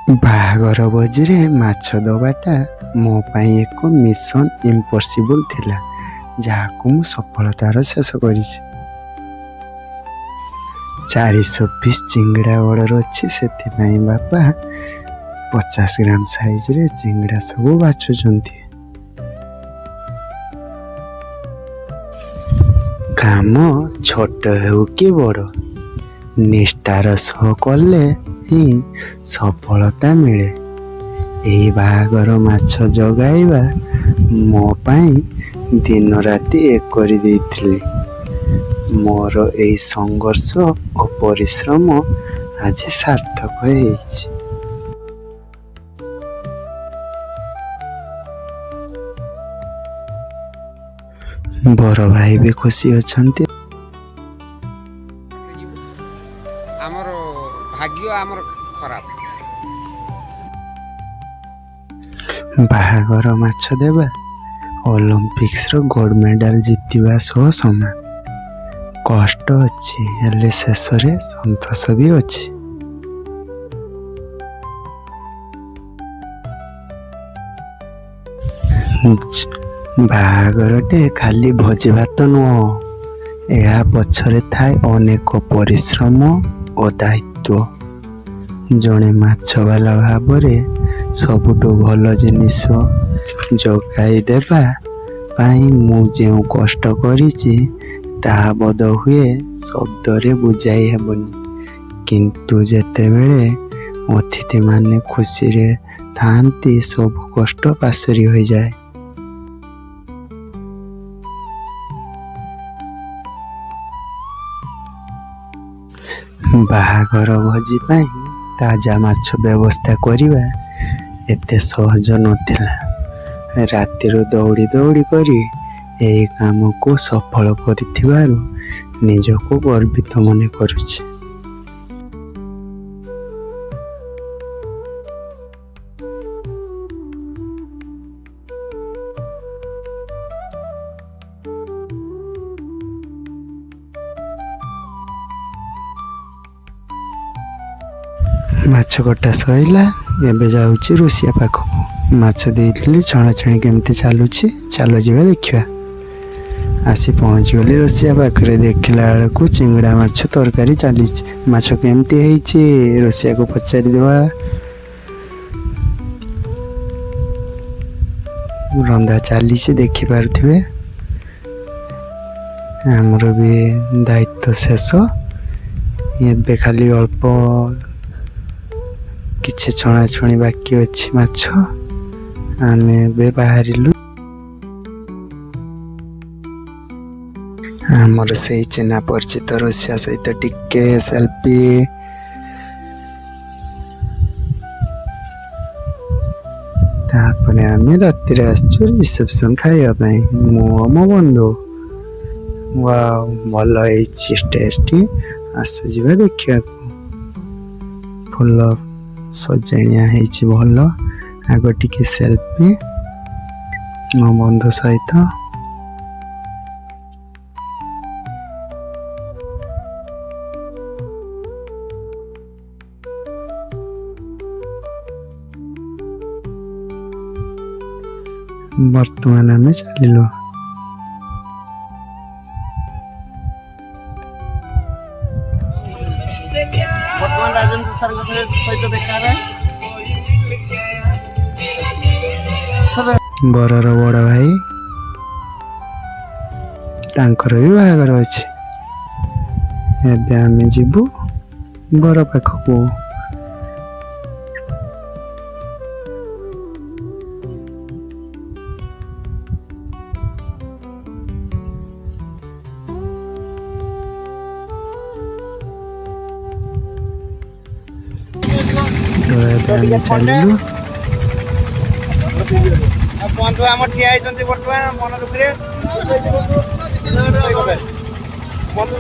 बाहागर भोजिरे माछ दबाटा मो पाई एक मिशन इम्पॉसिबल थिला जहाकु मु सफलतार शेष करिछि। 400 पीस चिंगड़ा ऑर्डर अच्छी से बापा 50 ग्राम साइज रे चिंगड़ा सब बाछुचंती। काम छोट हो कि बड़ निष्ठार सह कले ही सफलता मिले। यही बाहागर माछ जगाइबा मो पाई दिन राति एक करि देइथिले। मोर एई संघर्ष और परिश्रम आज सार्थक होइछि। बड़ भाई भी खुशी अछंती। आमर भाग्य आमर खराब। बाहागर माछ देबा ओलंपिक्स रो गोल्ड मेडल जितवा सह समान। कष्ट अच्छी हेले शेष रे संतोष भी अच्छी। बाहागरटे खाली भोजी भात नुह, यह पछरे थाए अनेक परिश्रम और दायित्व। जड़े माछवाला भावरे सबुठु भल जिनिस जगाई देबा पाई मु जेउ कष्ट करिछि ताहा बद हुए शब्द रे बुझाई हेबनी। किंतु जेतेबेले अतिथि माने खुशी रे थांती सब कष्ट पासरी हो जाए। बाहागर भोजी पाई ताजा माछ व्यवस्था करिबा एते सहज नथिला। रातिरो दौड़ी दौड़ी करी एई काम को सफल करिथिबारु निजको गर्वित मने करुछि। माछ कटा सइला एबे जाउछि रोसिया पाखकु। माछ देइथिली छणाछणी केमती चालुछि चलो जिबा देखिबा। आसी पहुँच गली रोसिया पाखरे। देखला बेलकु चिंगड़ा माछ तरकारी चली। माछ केमती हेइछि रोसिया को पचारि देवा। रंधा चली देखि पारुथिबे। हमर भी दायित्व शेष। एबे खाली अल्प किछि छणाछणी बाकी अछि माछ। आमे बे बाहरिलु। हमर से चिन्हा परिचित रोसिया सहित टिके सेल्फी। तापने आमे राति रे आछू रिसेप्शन खाइबा पई मो बंधु। वाओ भल हेछि स्टेजटी। आस जिबा देखिया। फुल सजाणिया हेछि भल। आगो टिके सेल्फी मो बंधु सहित। वर्तमान आमे चलिलु। वर्तमान राजेंद्र सर सहित देखा बरर बड़ भाई तांकर भी बाहागर अछि। एबे आमे जिबु बर पाखकु। तो चलिलु। बंधु आम ठिया होती बर्तमान मन दुखरे बंधु